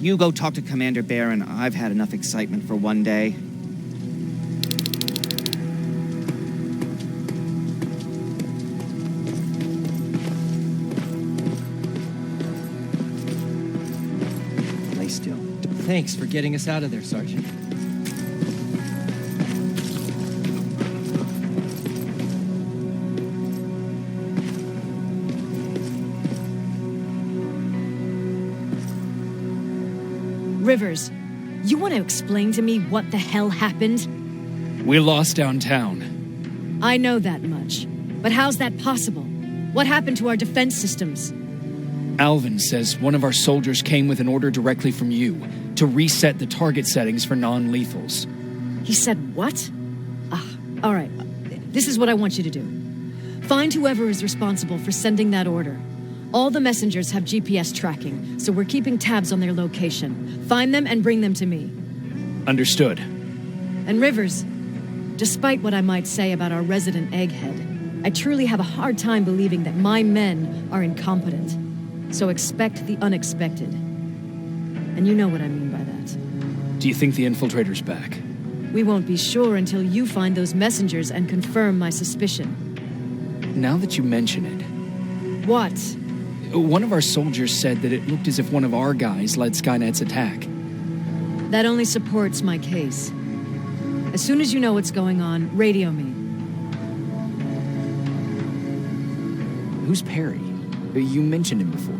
you go talk to Commander Barron. I've had enough excitement for one day. Lay still. Thanks for getting us out of there, Sergeant. Rivers, you want to explain to me what the hell happened? We lost downtown. I know that much. But how's that possible? What happened to our defense systems? Alvin says one of our soldiers came with an order directly from you to reset the target settings for non-lethals. He said what? All right. This is what I want you to do. Find whoever is responsible for sending that order. All the messengers have GPS tracking, so we're keeping tabs on their location. Find them and bring them to me. Understood. And Rivers, despite what I might say about our resident egghead, I truly have a hard time believing that my men are incompetent. So expect the unexpected. And you know what I mean by that. Do you think the infiltrator's back? We won't be sure until you find those messengers and confirm my suspicion. Now that you mention it... What? One of our soldiers said that it looked as if one of our guys led Skynet's attack. That only supports my case. As soon as you know what's going on, radio me. Who's Perry? You mentioned him before.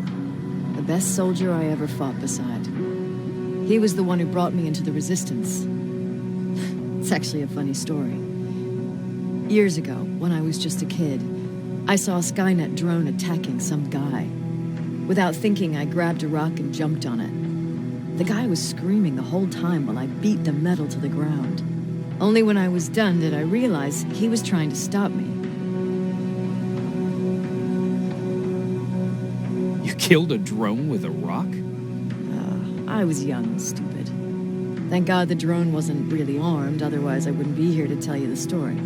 The best soldier I ever fought beside. He was the one who brought me into the Resistance. It's actually a funny story. Years ago, when I was just a kid, I saw a Skynet drone attacking some guy. Without thinking, I grabbed a rock and jumped on it. The guy was screaming the whole time while I beat the metal to the ground. Only when I was done did I realize he was trying to stop me. You killed a drone with a rock? I was young and stupid. Thank God the drone wasn't really armed, otherwise I wouldn't be here to tell you the story.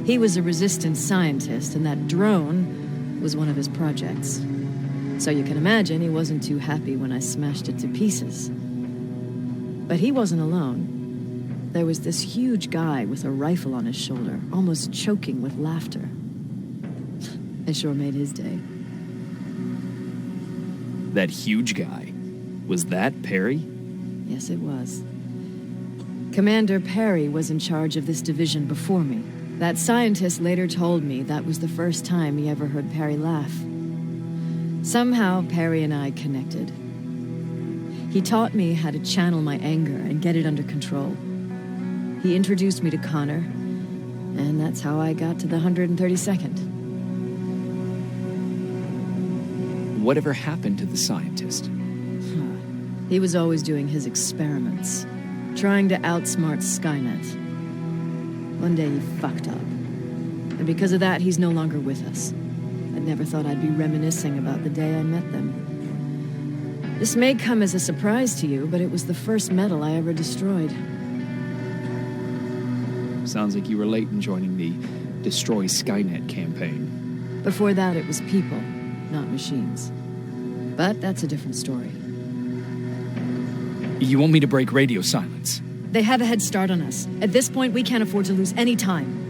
He was a resistance scientist, and that drone was one of his projects. So you can imagine he wasn't too happy when I smashed it to pieces. But he wasn't alone. There was this huge guy with a rifle on his shoulder, almost choking with laughter. It sure made his day. That huge guy. Was that Perry? Yes, it was. Commander Perry was in charge of this division before me. That scientist later told me that was the first time he ever heard Perry laugh. Somehow, Perry and I connected. He taught me how to channel my anger and get it under control. He introduced me to Connor, and that's how I got to the 132nd. Whatever happened to the scientist? He was always doing his experiments, trying to outsmart Skynet. One day he fucked up, and because of that, he's no longer with us. I never thought I'd be reminiscing about the day I met them. This may come as a surprise to you, but it was the first metal I ever destroyed. Sounds like you were late in joining the Destroy Skynet campaign. Before that, it was people, not machines. But that's a different story. You want me to break radio silence? They have a head start on us. At this point, we can't afford to lose any time.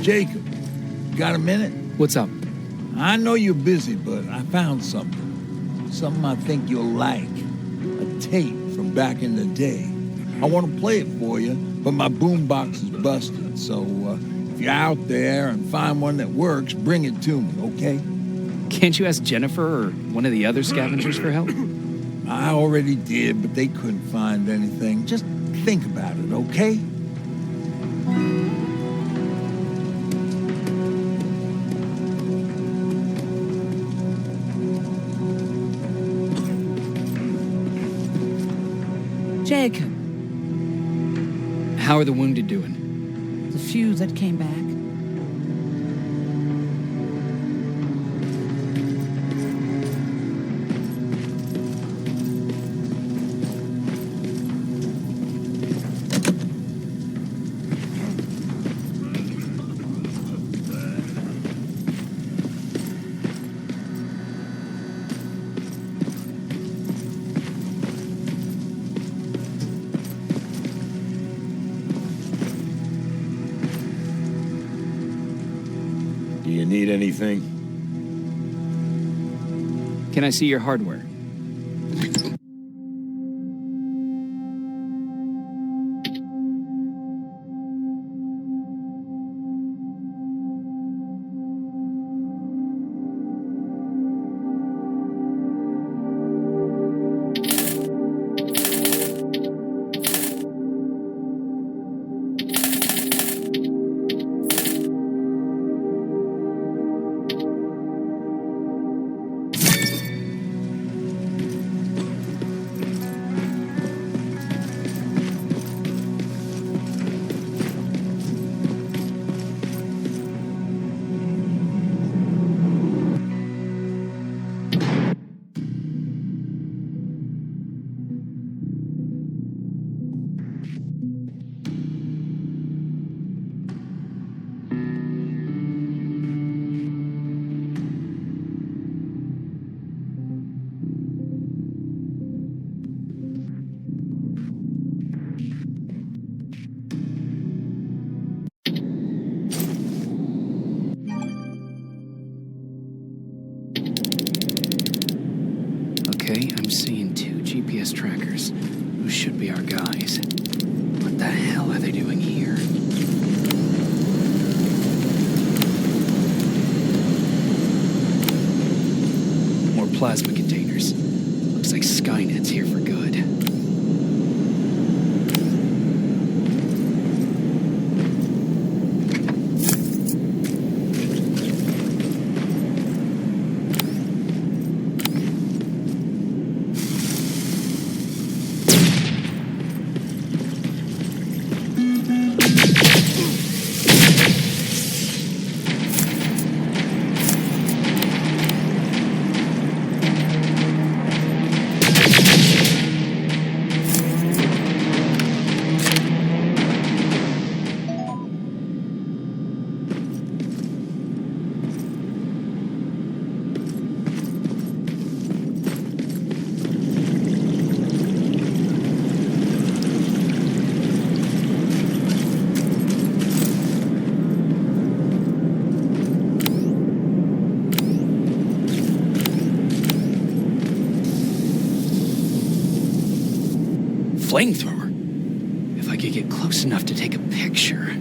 Jacob, got a minute? What's up? I know you're busy, but I found something. Something I think you'll like. A tape from back in the day. I want to play it for you, but my boombox is busted, so if you're out there and find one that works, bring it to me, okay? Can't you ask Jennifer or one of the other scavengers for help? I already did, but they couldn't find anything. Just think about it, okay? leg. How are the wounded doing? The few that came back. Do you need anything? Can I see your hardware? Okay, I'm seeing 2 GPS trackers. Who should be our guys? What the hell are they doing here? More plasma containers. Looks like Skynet's here for good. Flamethrower? If I could get close enough to take a picture.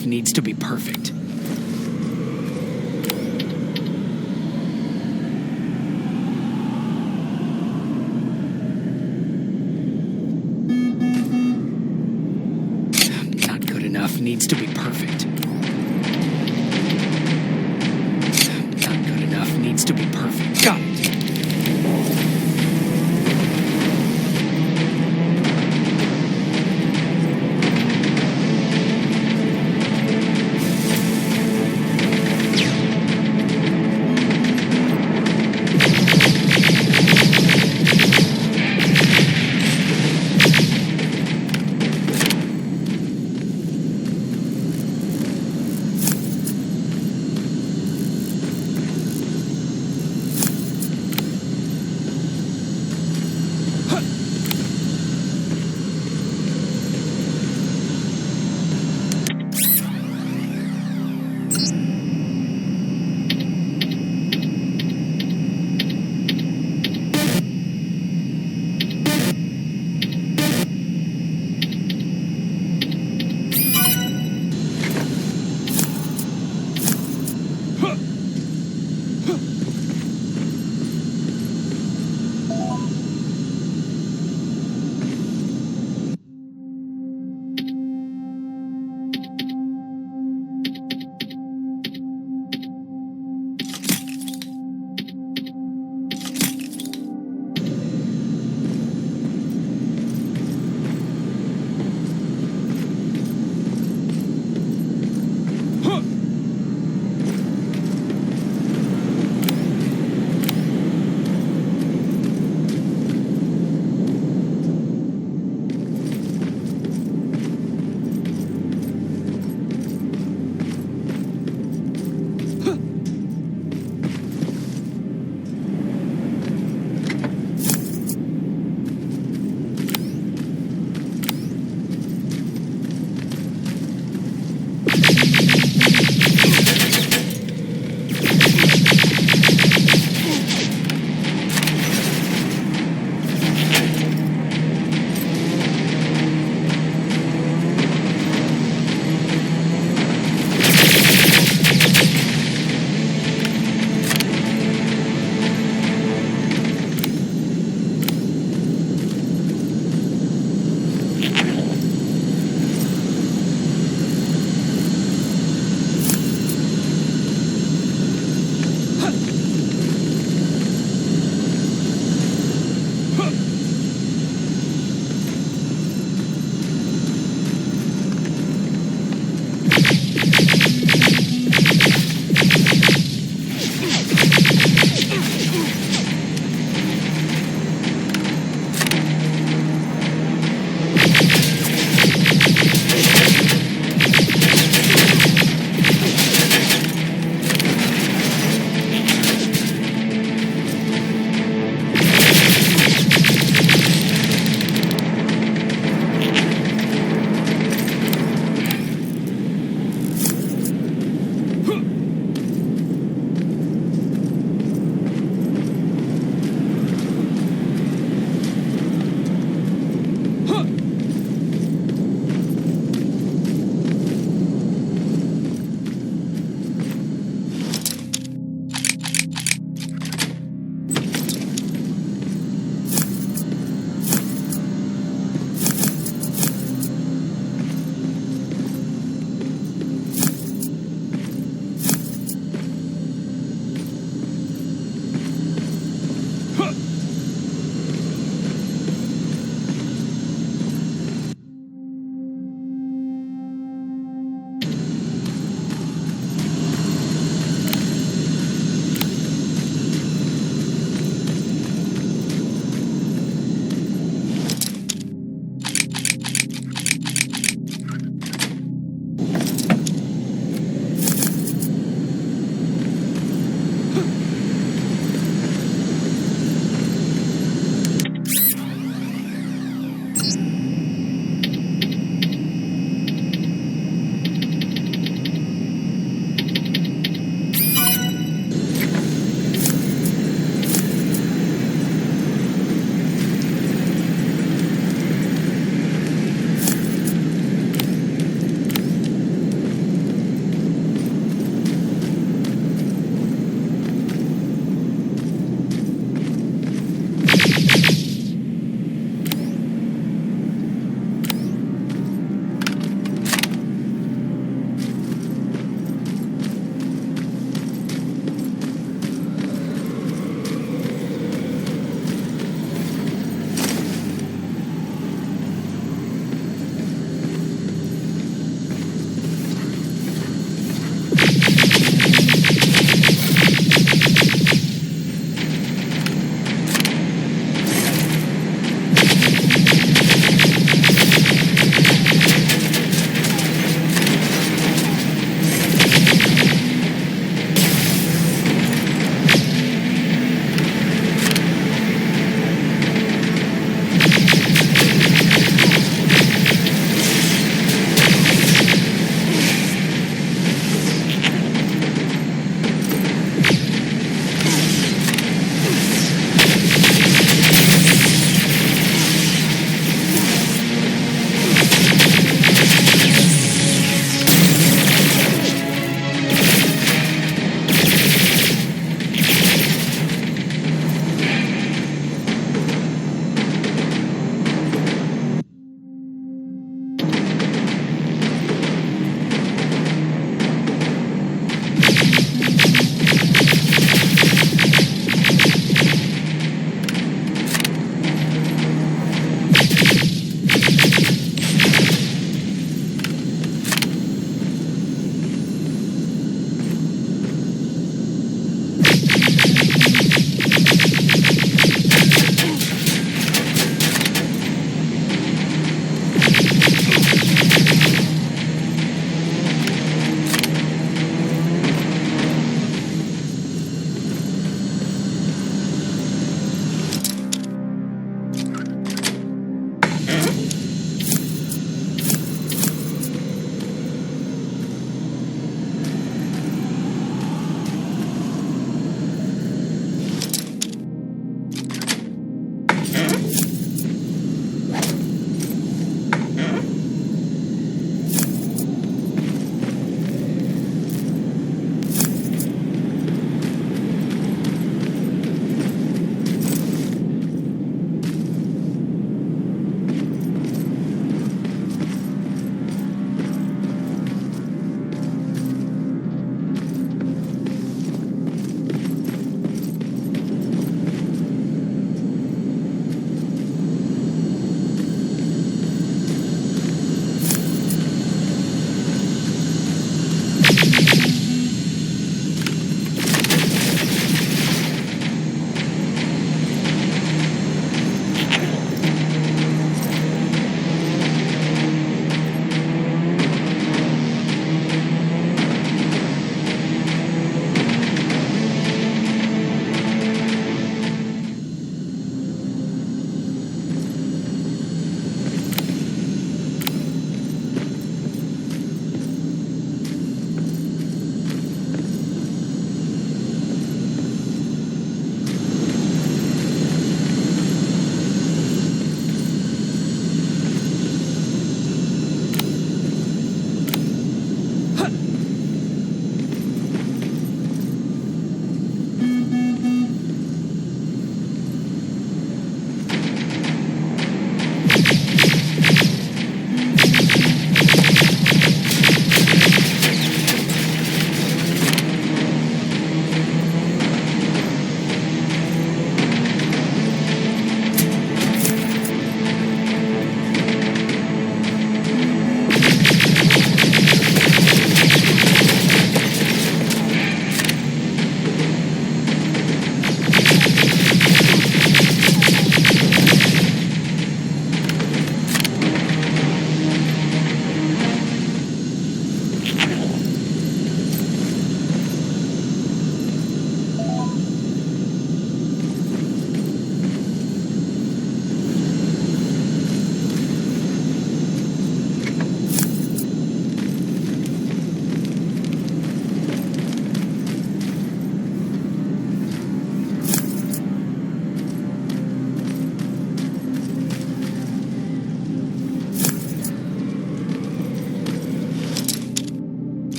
enough needs to be perfect. Not good enough needs to be perfect. Not good enough needs to be perfect. Got it.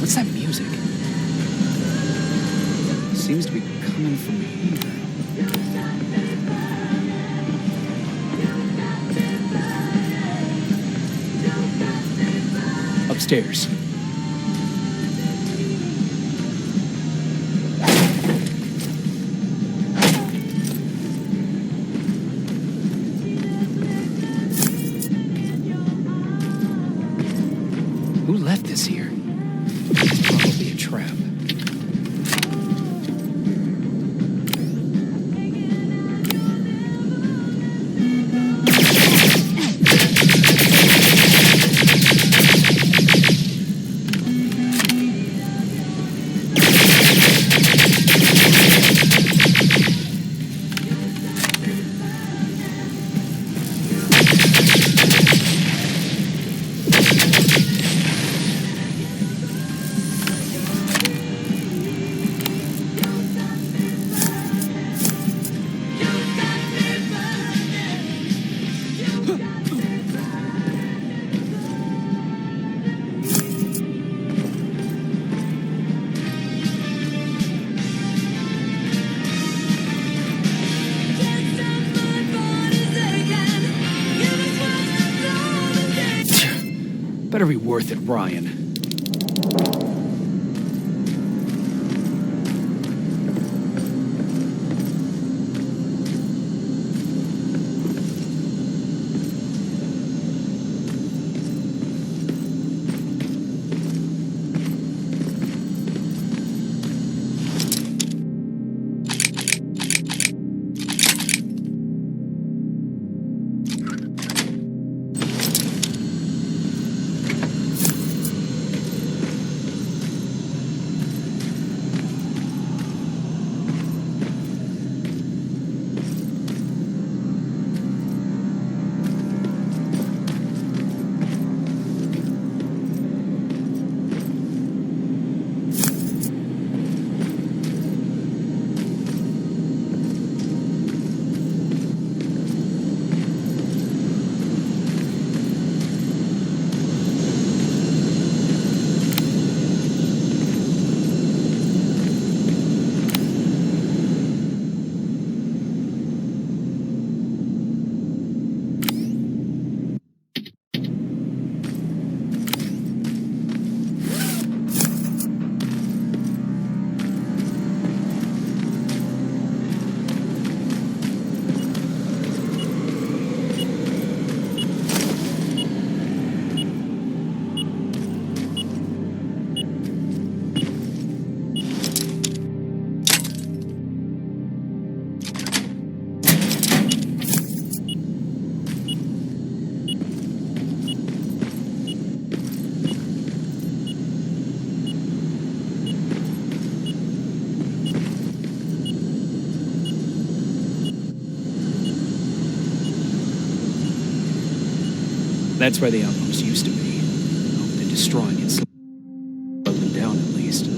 What's that music? Seems to be coming from here. Upstairs. Who left this here? Probably a trap. Better be worth it, Ryan. That's where the outpost used to be. Hope they're destroying it, slowing them down at least.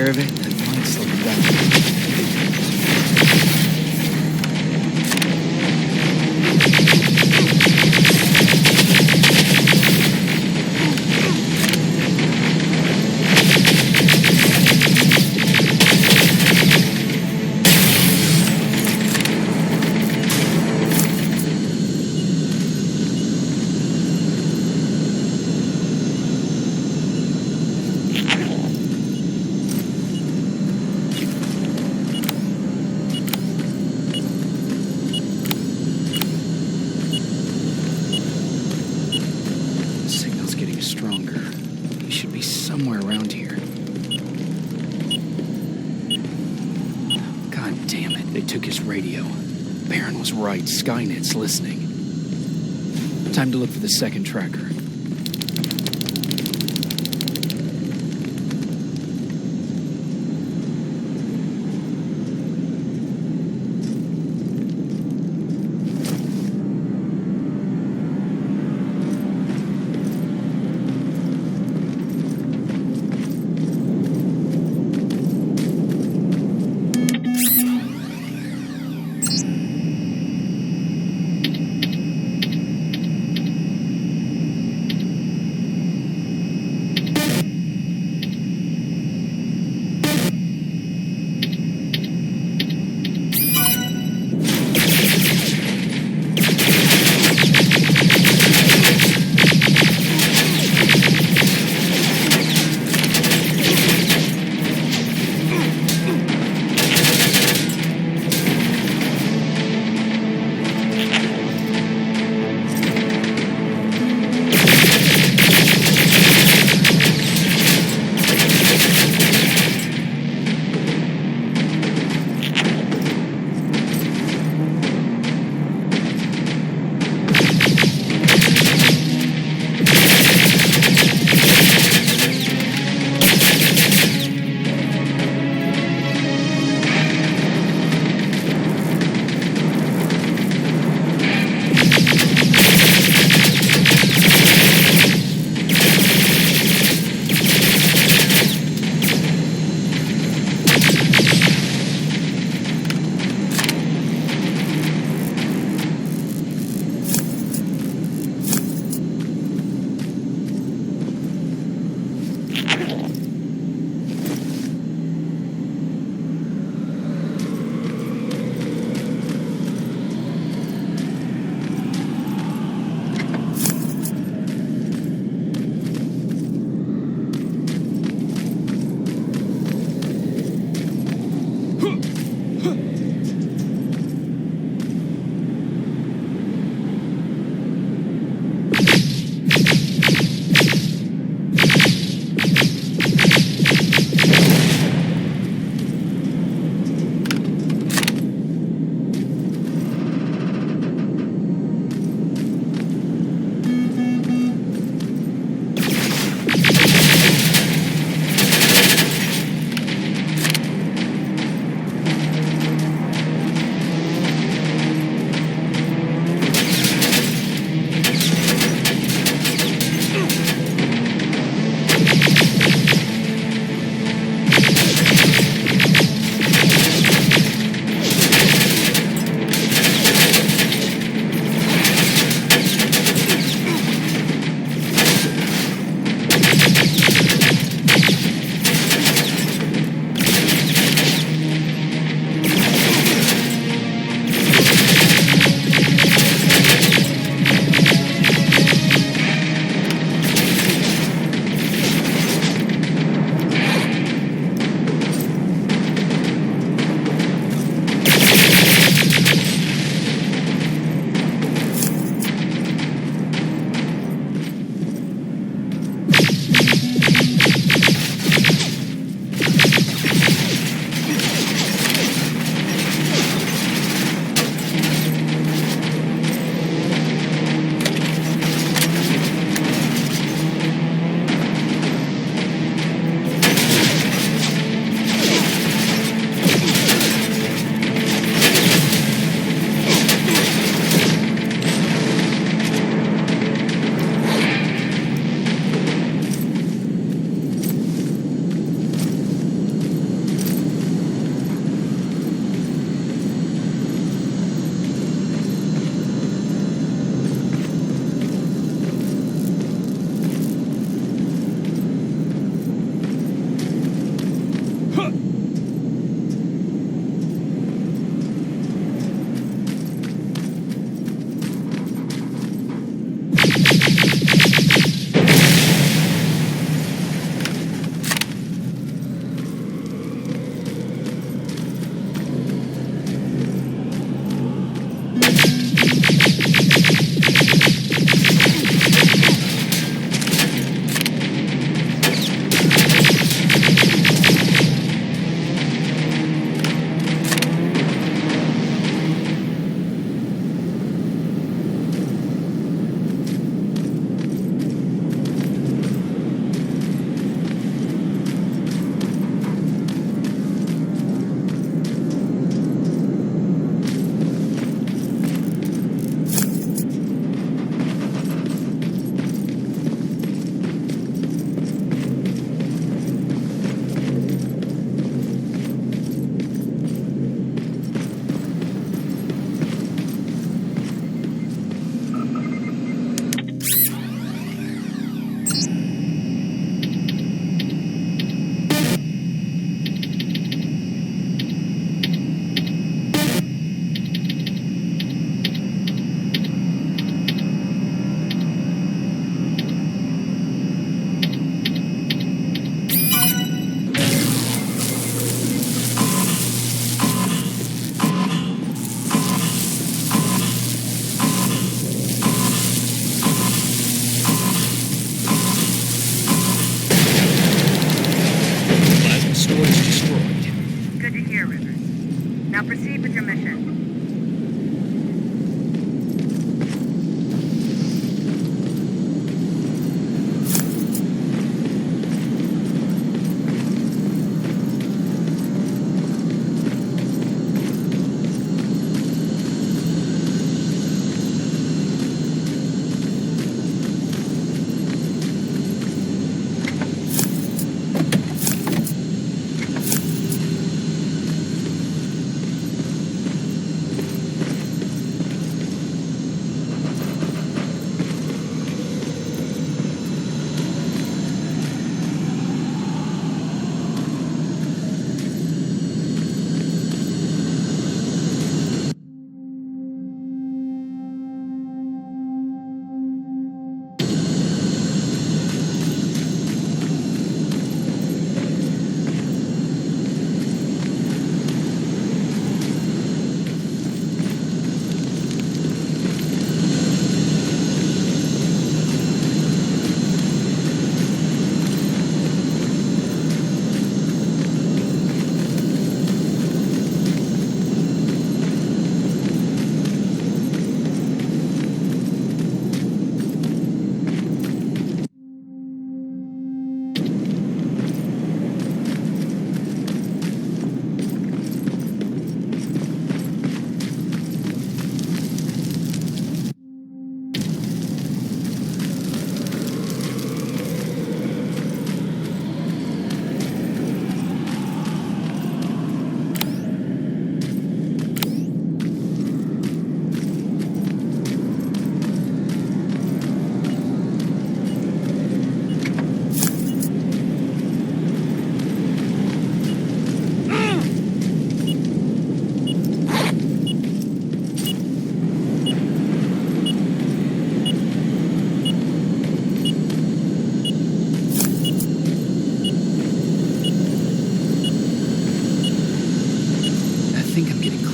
care of it, that might slow them down. Stronger. He should be somewhere around here. God damn it, they took his radio. Baron was right, Skynet's listening. Time to look for the second tracker. Good to hear, Rivers. Now proceed with your mission.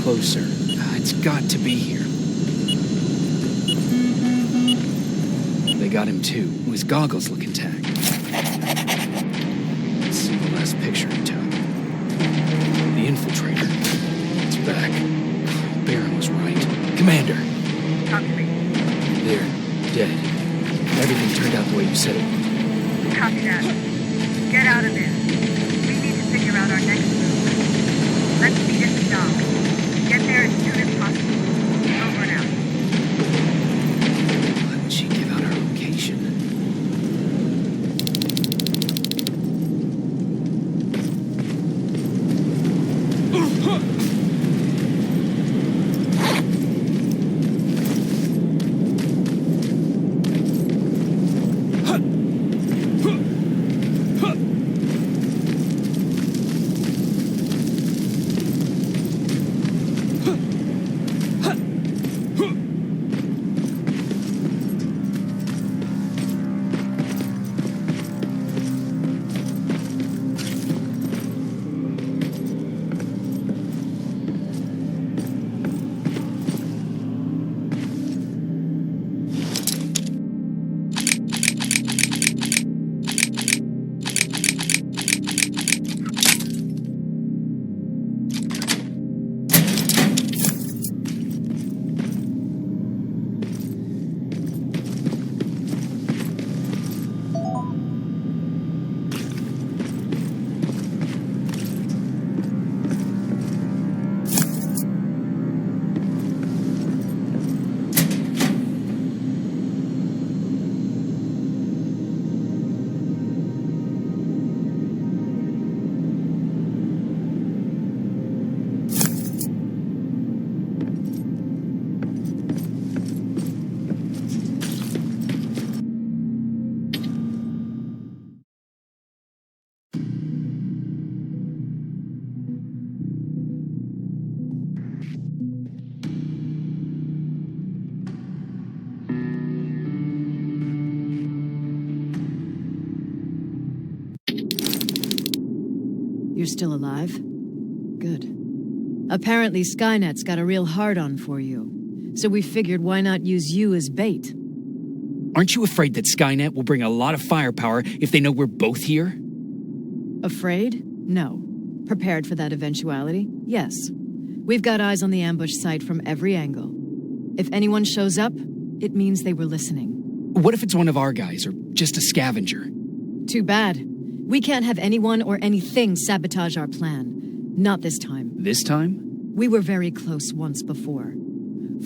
Closer. It's got to be here. They got him too. His goggles look intact. Let's see the last picture he took. The infiltrator. It's back. Baron was right. Commander. Talk to me. They're dead. Everything turned out the way you said it would. Copy that. Get out of there. We need to figure out our next move. Let's meet at the dock. Get there as soon as possible. Over now. Why would she give out our location? You're still alive? Good. Apparently Skynet's got a real hard-on for you. So we figured why not use you as bait? Aren't you afraid that Skynet will bring a lot of firepower if they know we're both here? Afraid? No. Prepared for that eventuality? Yes. We've got eyes on the ambush site from every angle. If anyone shows up, it means they were listening. What if it's one of our guys, or just a scavenger? Too bad. We can't have anyone or anything sabotage our plan. Not this time. This time? We were very close once before.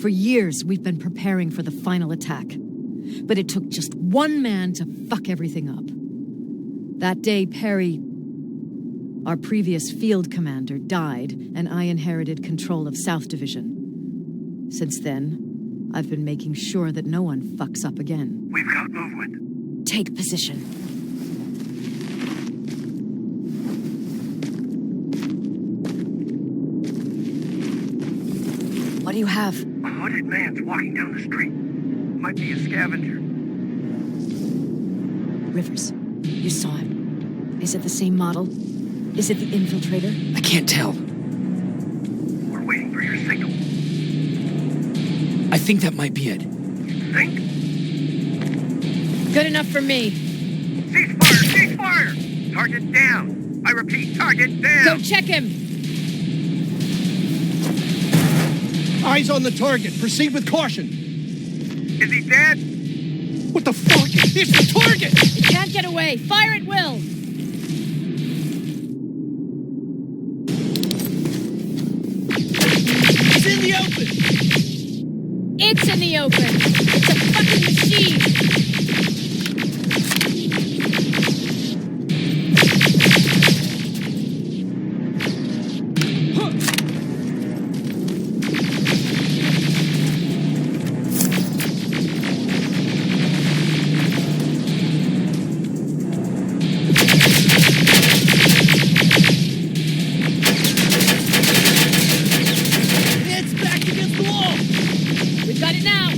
For years, we've been preparing for the final attack. But it took just one man to fuck everything up. That day, Perry, our previous field commander, died, and I inherited control of South Division. Since then, I've been making sure that no one fucks up again. We've got movement. Take position. What do you have? A hooded man's walking down the street. Might be a scavenger. Rivers, you saw him. Is it the same model? Is it the infiltrator? I can't tell. We're waiting for your signal. I think that might be it. Think? Good enough for me. Ceasefire! Ceasefire! Target down! I repeat, target down! Go check him! Eyes on the target. Proceed with caution. Is he dead? What the fuck? It's the target! It can't get away. Fire at will! He's in the open! It's in the open! It's a fucking machine! It's back against the wall! We've got it now!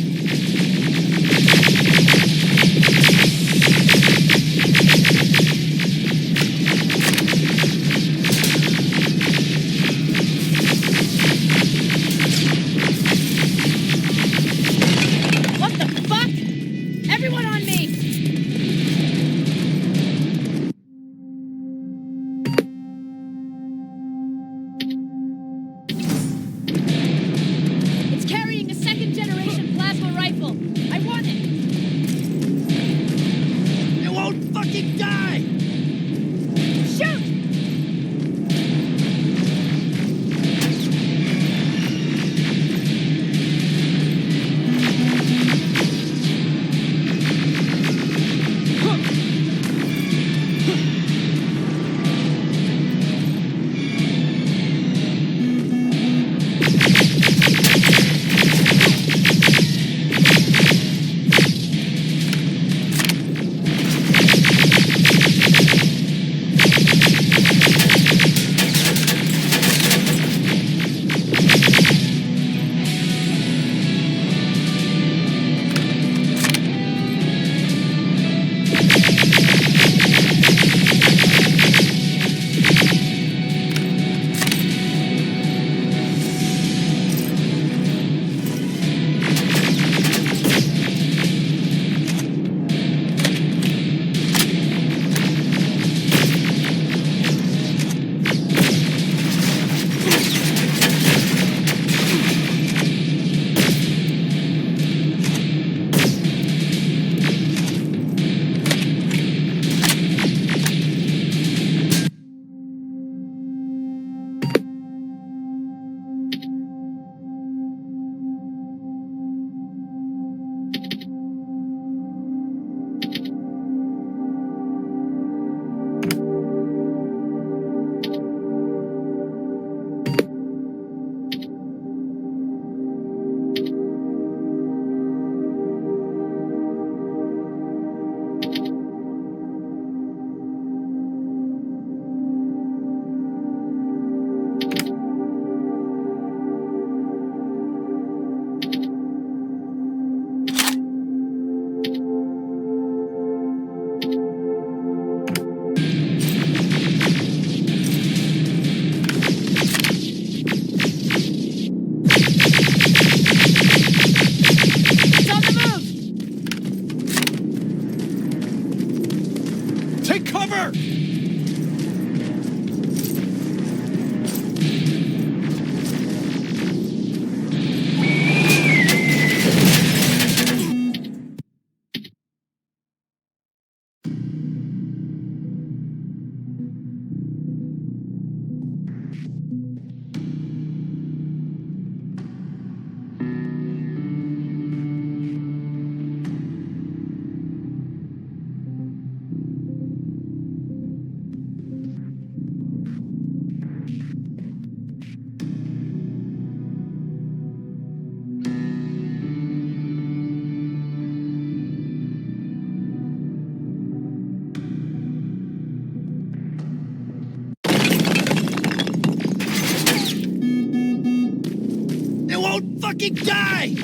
fucking die!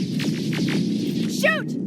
Shoot!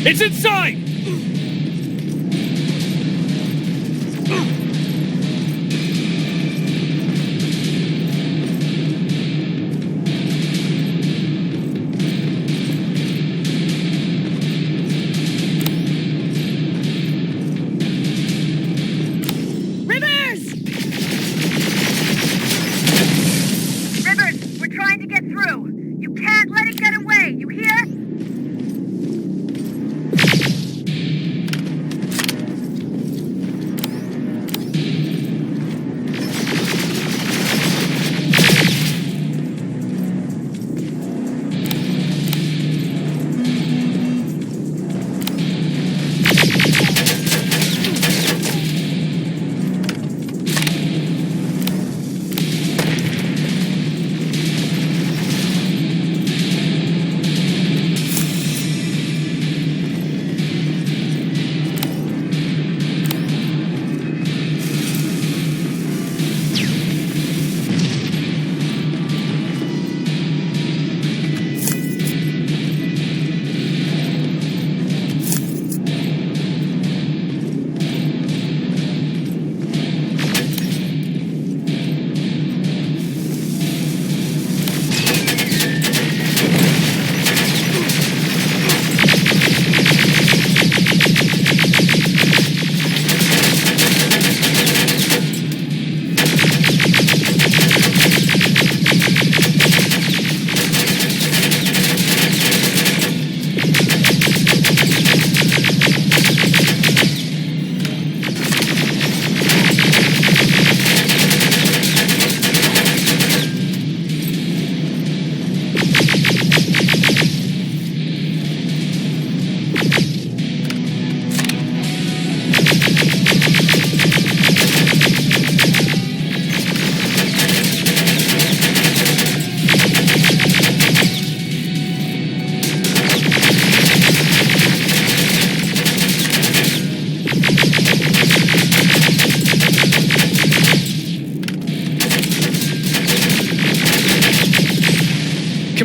It's inside! Rivers! Rivers, we're trying to get through. You can't let it get away, you hear?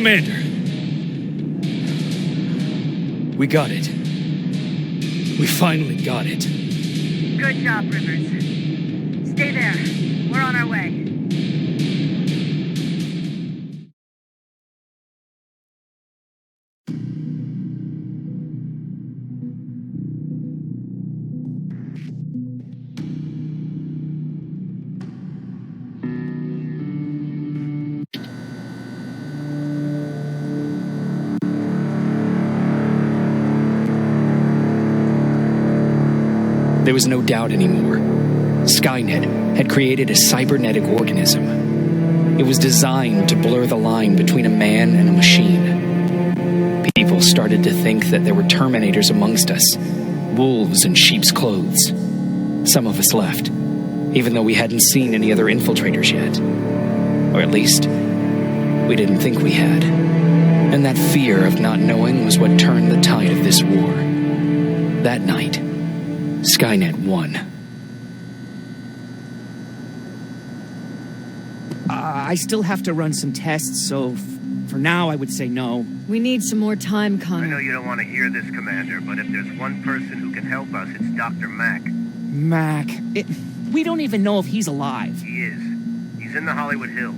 Commander. We got it. We finally got it. Good job, Rivers. Stay there. We're on our way. There was no doubt anymore. Skynet had created a cybernetic organism. It was designed to blur the line between a man and a machine. People started to think that there were Terminators amongst us, wolves in sheep's clothes. Some of us left, even though we hadn't seen any other infiltrators yet. Or at least, we didn't think we had. And that fear of not knowing was what turned the tide of this war. That night, Skynet won. I still have to run some tests, so for now I would say no. We need some more time, I know Connor. you don't want to hear this, Commander, but if there's one person who can help us, it's Dr. Mack. Mac, we don't even know if he's alive. He is. He's in the Hollywood Hills.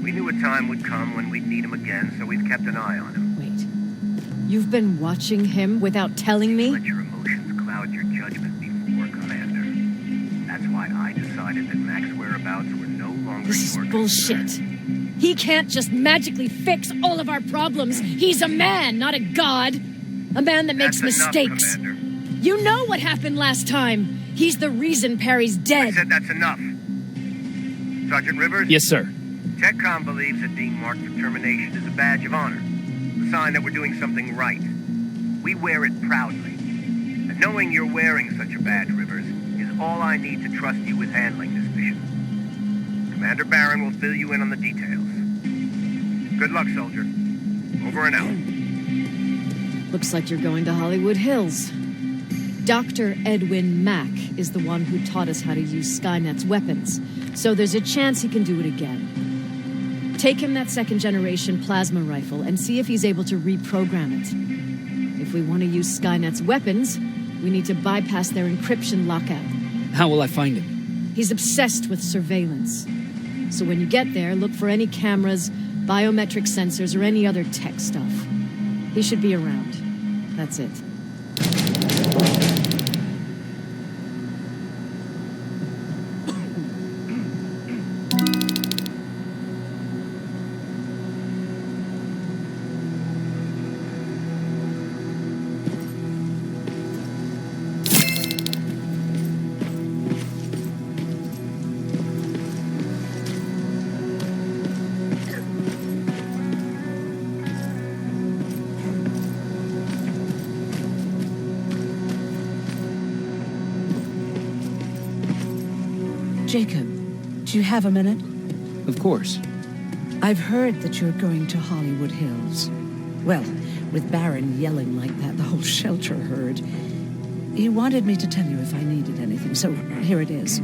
We knew a time would come when we'd need him again, so we've kept an eye on him. Wait. You've been watching him without telling me? Let your emotions cloud your judgment before, Commander. That's why I decided that Mack's whereabouts were no longer This is your bullshit. concern. He can't just magically fix all of our problems. He's a man, not a god. A man that makes That's enough, mistakes. Commander. You know what happened last time. He's the reason Perry's I dead. said that's enough. Sergeant Rivers? Yes, sir. TechCom believes that being marked for termination is a badge of honor, a sign that we're doing something right. We wear it proudly. And knowing you're wearing such a badge, Rivers, is all I need to trust you with handling this mission. Commander Barron will fill you in on the details. Good luck, soldier. Over and out. Looks like you're going to Hollywood Hills. Dr. Edwin Mack is the one who taught us how to use Skynet's weapons, so there's a chance he can do it again. Take him that second-generation plasma rifle and see if he's able to reprogram it. If we want to use Skynet's weapons, we need to bypass their encryption lockout. How will I find him? He's obsessed with surveillance. So when you get there, look for any cameras, biometric sensors, or any other tech stuff. He should be around. That's it. Jacob, do you have a minute? Of course. I've heard that you're going to Hollywood Hills. Well, with Barron yelling like that, the whole shelter heard. He wanted me to tell you if I needed anything, so here it is.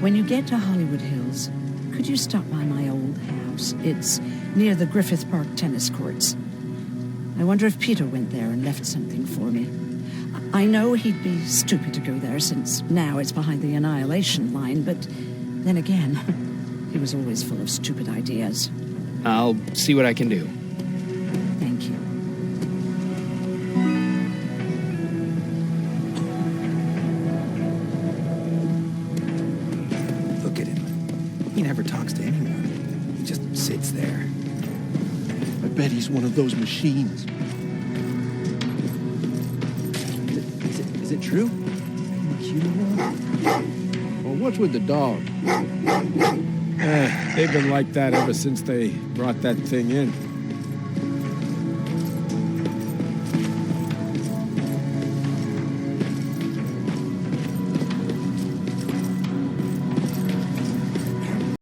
When you get to Hollywood Hills, could you stop by my old house? It's near the Griffith Park tennis courts. I wonder if Peter went there and left something for me. I know he'd be stupid to go there since now it's behind the annihilation line, but then again, he was always full of stupid ideas. I'll see what I can do. Thank you. Look at him. He never talks to anyone. He just sits there. I bet he's one of those machines. Is it true? Well, what's with the dog? They've been like that ever since they brought that thing in.